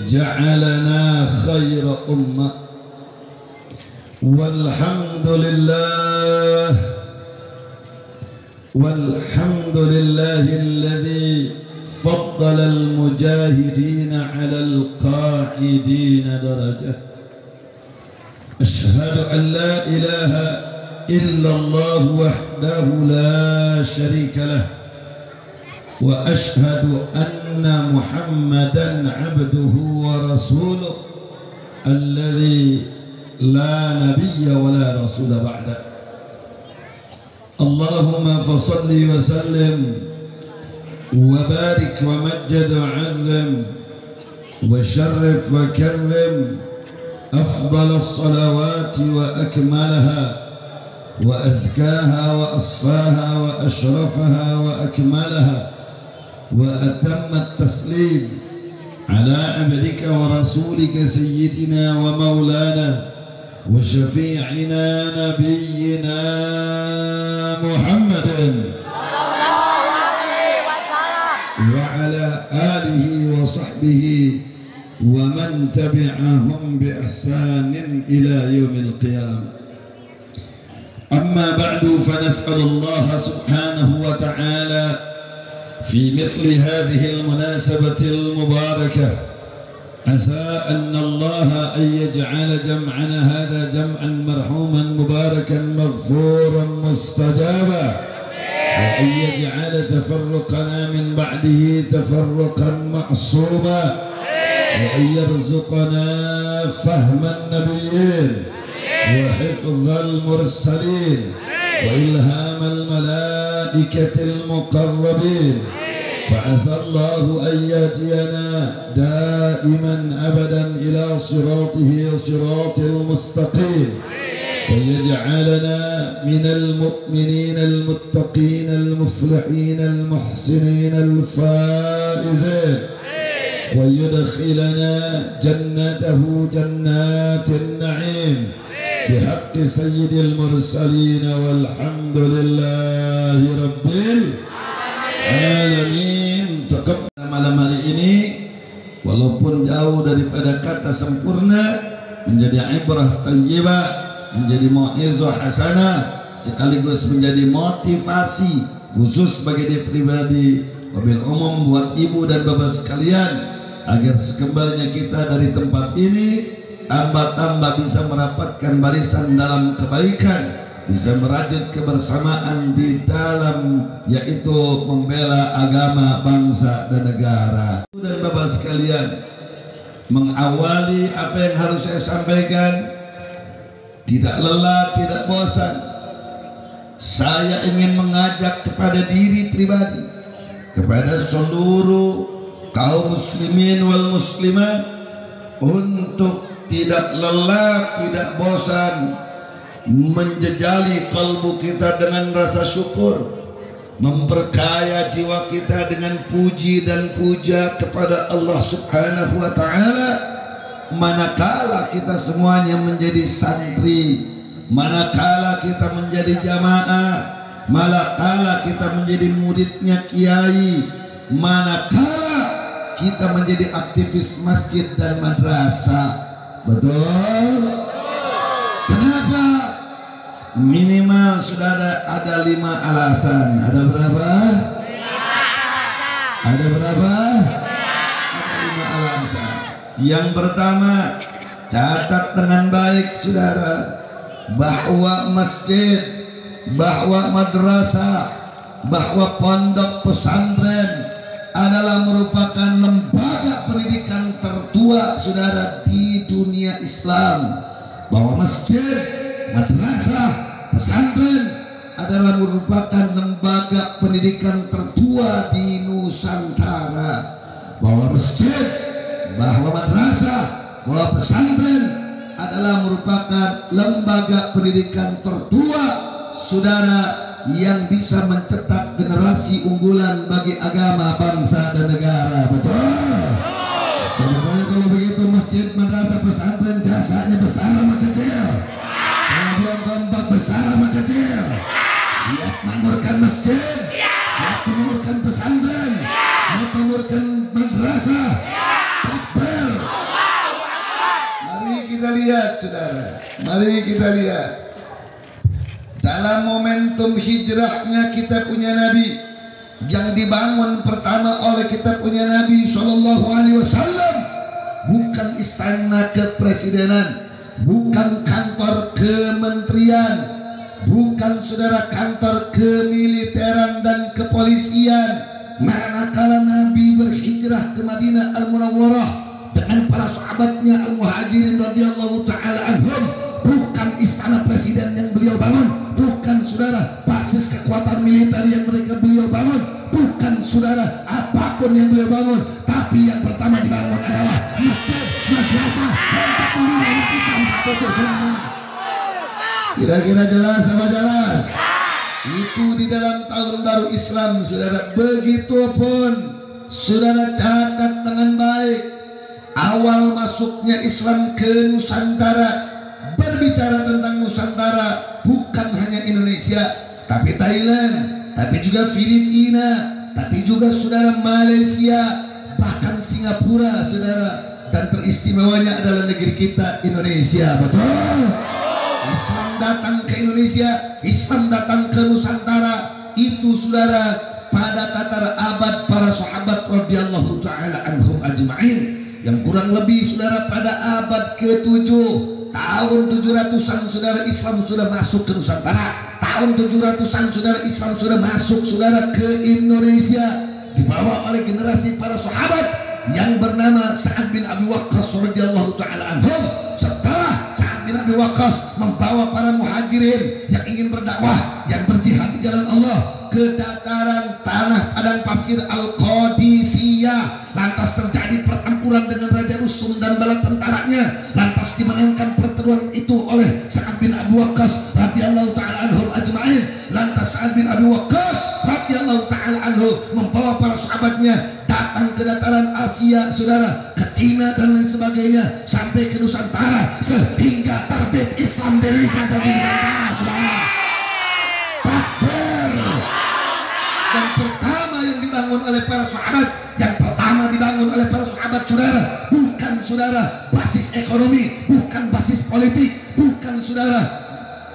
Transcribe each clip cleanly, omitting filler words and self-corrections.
جعلنا خير أمة والحمد لله الذي فضل المجاهدين على القاعدين درجة. أشهد أن لا إله إلا الله وحده لا شريك له وأشهد أن محمدا عبده ورسوله الذي لا نبي ولا رسول بعده. اللهم فصل وسلم وبارك ومجد وعظم وشرف وكرم أفضل الصلوات وأكملها وأزكاها وأصفاها وأشرفها وأكملها وأتم التسليم على عبدك ورسولك سيدنا ومولانا وشفيعنا نبينا محمد وعلى آله وصحبه ومن تبعهم بإحسان إلى يوم القيامة. أما بعد فنسأل الله سبحانه وتعالى في مثل هذه المناسبة المباركة عسى أن الله أن يجعل جمعنا هذا جمعا مرحوما مباركا مغفورا مستجابا وأن يجعل تفرقنا من بعده تفرقا معصوما وأن يرزقنا فهم النبيين وحفظ المرسلين وإلهام الملائكة المقربين. فعسى الله أن يهدينا دائما أبدا إلى صراطه صراط المستقيم ويجعلنا من المؤمنين المتقين المفلحين المحسنين الفائزين ويدخلنا جنته جنات النعيم بحق سيد المرسلين والحمد لله رب العالمين. Malam hari ini walaupun jauh daripada kata sempurna menjadi ibrah thayyibah, menjadi mau'izah hasanah, sekaligus menjadi motivasi khusus bagi diri pribadi, wabil umum buat ibu dan bapak sekalian, agar sekembalinya kita dari tempat ini tambah bisa merapatkan barisan dalam kebaikan, bisa merajut kebersamaan di dalam yaitu membela agama, bangsa dan negara. Dan bapak sekalian, mengawali apa yang harus saya sampaikan, tidak lelah, tidak bosan, saya ingin mengajak kepada diri pribadi, kepada seluruh kaum muslimin wal muslimat untuk tidak lelah, tidak bosan menjejali kalbu kita dengan rasa syukur, memperkaya jiwa kita dengan puji dan puja kepada Allah Subhanahu wa Ta'ala. Manakala kita semuanya menjadi santri, manakala kita menjadi jamaah, manakala kita menjadi muridnya kiai, manakala kita menjadi aktivis masjid dan madrasah. Betul? Kenapa? Minimal sudah ada 5 alasan. Ada berapa? 5 alasan. Ada berapa? 5 alasan. Yang pertama, catat dengan baik saudara, bahwa masjid, bahwa madrasah, bahwa pondok pesantren adalah merupakan lembaga pendidikan tertua saudara di dunia Islam. Bahwa masjid, madrasah, pesantren adalah merupakan lembaga pendidikan tertua di Nusantara. Bahwa masjid, bahwa madrasah, bahwa pesantren adalah merupakan lembaga pendidikan tertua saudara, yang bisa mencetak generasi unggulan bagi agama, bangsa dan negara. Betul? Sebenarnya kalau begitu masjid, madrasah, pesantren jasanya besar sama kecil? Kalau belum kompak besar sama kecil? Siap makmurkan masjid? Siap makmurkan pesantren? Siap makmurkan madrasah? kita lihat saudara, mari kita lihat dalam momentum hijrahnya kita punya Nabi yang dibangun pertama oleh kita punya Nabi Shallallahu Alaihi Wasallam bukan istana kepresidenan, bukan kantor kementerian, bukan saudara kantor kemiliteran dan kepolisian. Manakala Nabi berhijrah ke Madinah Al-Munawwarah dengan para sahabatnya Al-Muhajirin radhiyallahu taala anhum, bukan istana presiden yang beliau bangun, bukan saudara basis kekuatan militer yang beliau bangun, bukan saudara apapun yang beliau bangun, tapi yang pertama dibangun adalah masjid, madrasah, untuk pembinaan Islam satu Islam. Kira-kira jelas sama jelas? Itu di dalam tahun baru Islam saudara. Begitupun saudara catat dengan baik awal masuknya Islam ke Nusantara. Berbicara tentang Nusantara bukan hanya Indonesia, tapi Thailand, tapi juga Filipina, tapi juga saudara Malaysia, bahkan Singapura saudara, dan teristimewanya adalah negeri kita Indonesia. Betul? Islam datang ke Indonesia, Islam datang ke Nusantara itu saudara pada tataran abad para sahabat radhiyallahu taala anhum ajma'in, yang kurang lebih saudara pada abad ke-7 tahun 700-an saudara Islam sudah masuk ke Nusantara. Tahun 700-an saudara Islam sudah masuk saudara ke Indonesia, dibawa oleh generasi para sahabat yang bernama Sa'ad bin Abi Waqqas radhiyallahu taala anhum. Setelah Sa'ad bin Abi Waqqas membawa para muhajirin yang ingin berdakwah, yang berjihad di jalan Allah ke dataran tanah padang pasir Al-Qadisiyah, lantas terjadi pertempuran dengan Raja Rustum dan bala tentaranya, lantas dimenangkan pertemuan itu oleh Sa'ad bin Abi Waqqas radhiyallahu taala anhu ajma'in. Lantas Sa'ad bin Abi Waqqas radhiyallahu taala anhu membawa para sahabatnya datang ke dataran Asia saudara, ke Cina dan lain sebagainya, sampai ke Nusantara, sehingga terbit Islam di Nusantara saudara. Takbir. Yang pertama yang dibangun oleh para sahabat, yang pertama dibangun oleh para sahabat saudara, bukan saudara basis ekonomi, bukan basis politik, bukan saudara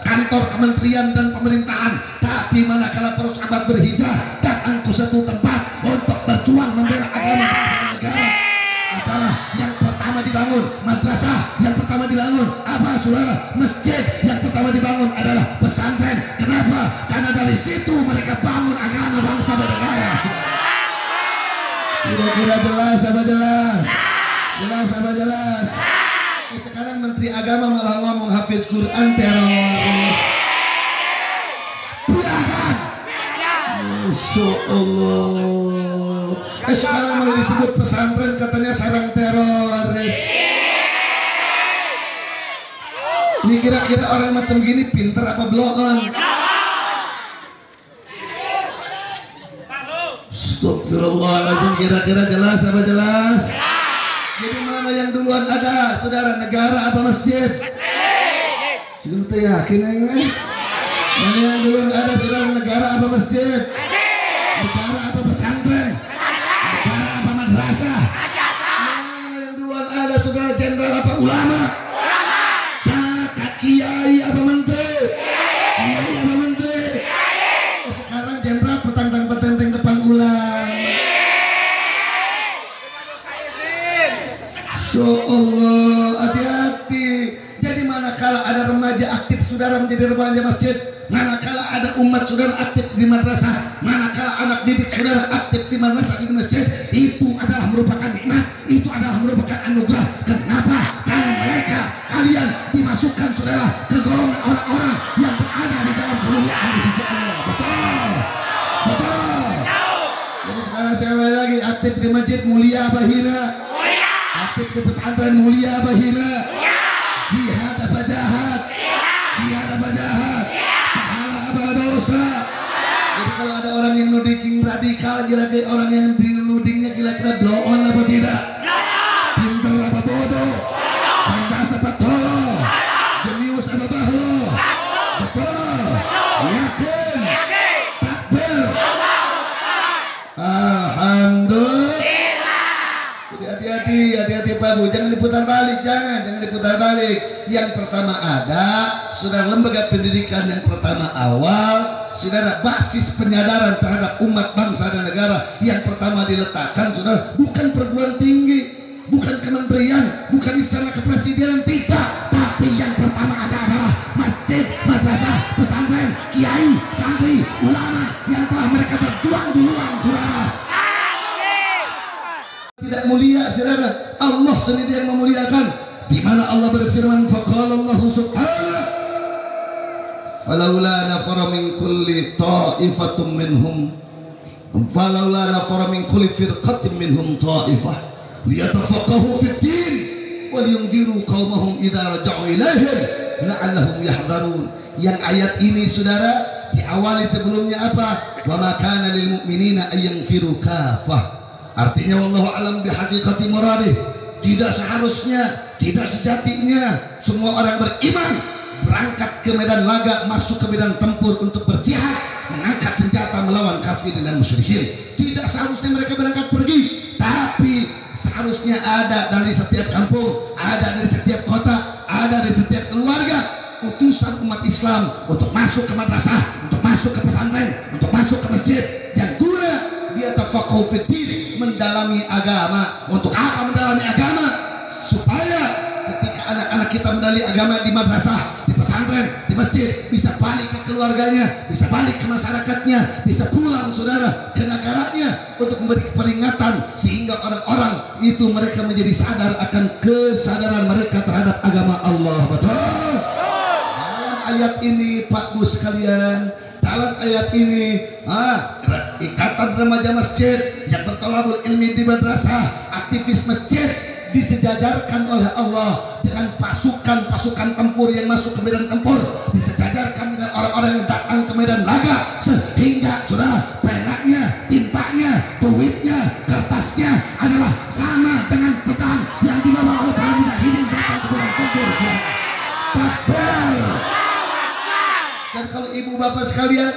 kantor kementerian dan pemerintahan, tapi manakala para sahabat berhijrah datang ke satu tempat untuk berjuang membela agama bangsa dan negara, adalah yang pertama dibangun madrasah, yang pertama dibangun apa saudara? Masjid. Yang pertama dibangun adalah pesantren. Kenapa? Karena dari situ mereka bangun agama bangsa dan negara. Kira-kira jelas apa jelas? Jelas apa jelas? Sekarang Menteri Agama malah ngomong hafiz Quran teroris. Biarkan. Masya Allah. Sekarang malah disebut pesantren katanya sarang teroris. Ini kira-kira orang macam gini pinter apa bloon? Astagfirullahaladzim. Kira-kira jelas apa jelas? Jadi mana yang duluan ada saudara, negara apa masjid? Juga yakin enggak? Mana yang duluan ada saudara, negara apa masjid? Negara apa pesantren? Negara apa madrasah? Mana yang duluan ada saudara, jenderal apa ulama? Cakak kiai apa menteri? Kiai apa menteri? Sekarang jenderal petang-petang depan ulang. Masya Allah, hati-hati. Jadi manakala ada remaja aktif saudara menjadi remaja masjid, manakala ada umat saudara aktif di madrasah, manakala anak didik saudara aktif di madrasah di masjid, itu adalah merupakan nikmat, itu adalah merupakan anugerah. Kenapa? Karena mereka, kalian dimasukkan saudara ke golongan orang-orang yang berada di dalam kemuliaan di sisi Allah. Betul? Betul? Jadi sekarang saya lagi aktif di masjid, mulia apa hina? Aktif di pesantren, mulia apa hina? Jihad apa jahat? Jihad apa jahat? Pahala apa dosa? Jadi kalau ada orang yang nuding radikal, kira-kira orang yang dinudingnya kira-kira blow on apa tidak? Pinter apa bodoh? Cerdas apa tolol? Jenius apa bahlo? Betul? Yakin? Takbir? Alhamdulillah. Jadi hati-hati babu, jangan diputar balik, jangan diputar balik. Yang pertama ada, saudara, lembaga pendidikan yang pertama awal, saudara, basis penyadaran terhadap umat bangsa dan negara yang pertama diletakkan, saudara, bukan perguruan tinggi, bukan kementerian, bukan istana kepresidenan, tidak, tapi yang pertama ada adalah masjid, madrasah, pesantren, kiai, santri, ulama yang telah mereka berjuang duluan, saudara. Tidak mulia, saudara, Allah sendiri yang memuliakan. Di mana Allah berfirman, faqala Allah subhanahu, falaula nafara min kulli ta'ifatin minhum, falaula nafara min kulli firqatin minhum ta'ifah liyatafaqahu fid din wa liyunziru qaumahum idza raja'u ilaihim la'allahum yahdharun. Yang ayat ini, saudara, diawali sebelumnya apa? Wa ma kana lil mu'minina ay yanfiru kafah. Artinya wallahu alam bihaqiqati muradih. Tidak seharusnya, tidak sejatinya semua orang beriman berangkat ke medan laga, masuk ke medan tempur untuk berjihad, mengangkat senjata melawan kafirin dan musyrikin. Tidak seharusnya mereka berangkat pergi, tapi seharusnya ada dari setiap kampung, ada dari setiap kota, ada dari setiap keluarga utusan umat Islam untuk masuk ke madrasah, untuk masuk ke pesantren, untuk masuk ke masjid, yang guna dia tafaqahu fid din, mendalami agama. Untuk apa mendalami agama? Supaya ketika anak-anak kita mendalami agama di madrasah, di pesantren, di masjid, bisa balik ke keluarganya, bisa balik ke masyarakatnya, bisa pulang, saudara, ke negaranya untuk memberi peringatan, sehingga orang-orang itu mereka menjadi sadar akan kesadaran mereka terhadap agama Allah. Betul? Dalam ayat ini, Pak Bu sekalian, dalam ayat ini, ikatan remaja masjid yang bertolabul ilmi di madrasah, aktivis masjid disejajarkan oleh Allah dengan pasukan tempur yang masuk ke medan tempur, disejajarkan dengan orang-orang yang datang ke medan laga, sehingga, saudara, penaknya, tintanya, duitnya, kertasnya adalah sama dengan pedang yang dibawa oleh para mujahidin datang ke medan tempur. Takbir. Dan kalau ibu bapak sekalian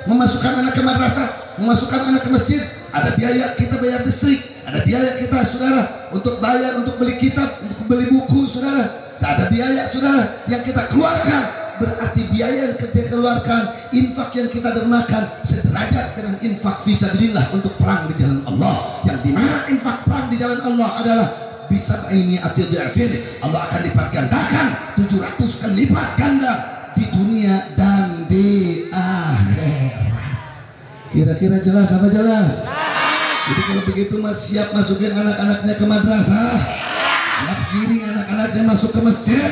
memasukkan anak ke madrasah, memasukkan anak ke masjid, ada biaya, kita bayar listrik, ada biaya kita, saudara, untuk bayar, untuk beli kitab, untuk beli buku, saudara. Ada biaya, saudara, yang kita keluarkan. Berarti biaya yang kita keluarkan, infak yang kita dermakan sederajat dengan infak fisabilillah untuk perang di jalan Allah. Yang dimana infak perang di jalan Allah adalah bisa ini atil di'afin, Allah akan lipat gandakan 700 kali lipat ganda di dunia dan di akhirat. Kira-kira jelas apa jelas? Jadi kalau begitu mas siap masukin anak-anaknya ke madrasah, siap giring anak-anaknya masuk ke masjid.